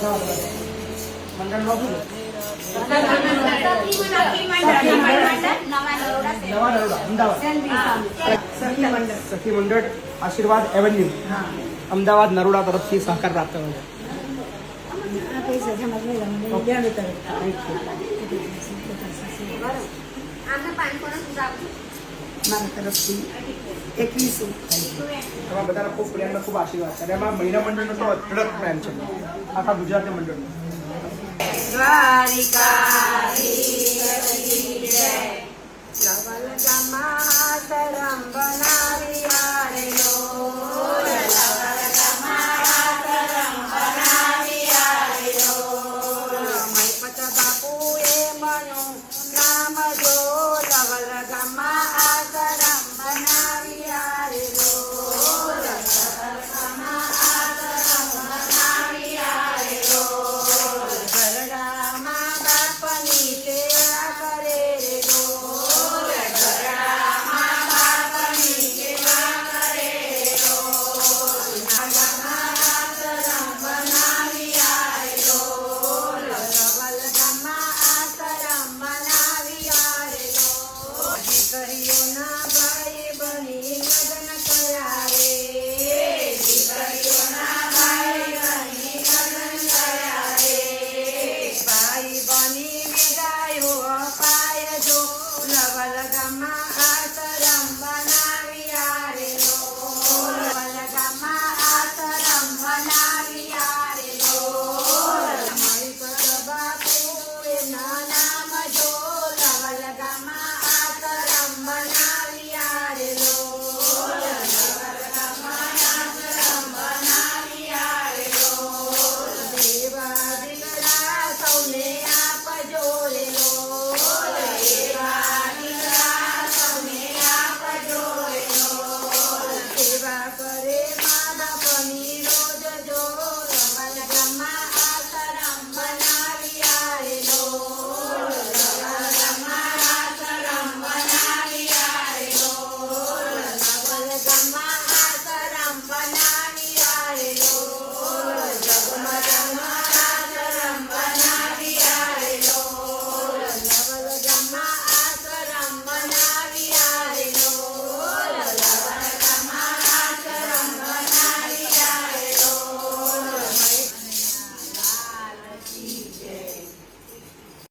મંડળ નો શું સખી મંડળ આશીર્વાદ એવન્યુ અમદાવાદ નરોડા તરફથી સહકાર પ્રાપ્ત થયો મારા તરફથી 21 તમારા બધાના ખૂબ પ્રેમનો ખૂબ આશીર્વાદ છે અને એમાં મહિલા મંડળનો તો અઢળક પ્રેમ છે આખા ગુજરાતના મંડળનો ધરમ બનાવી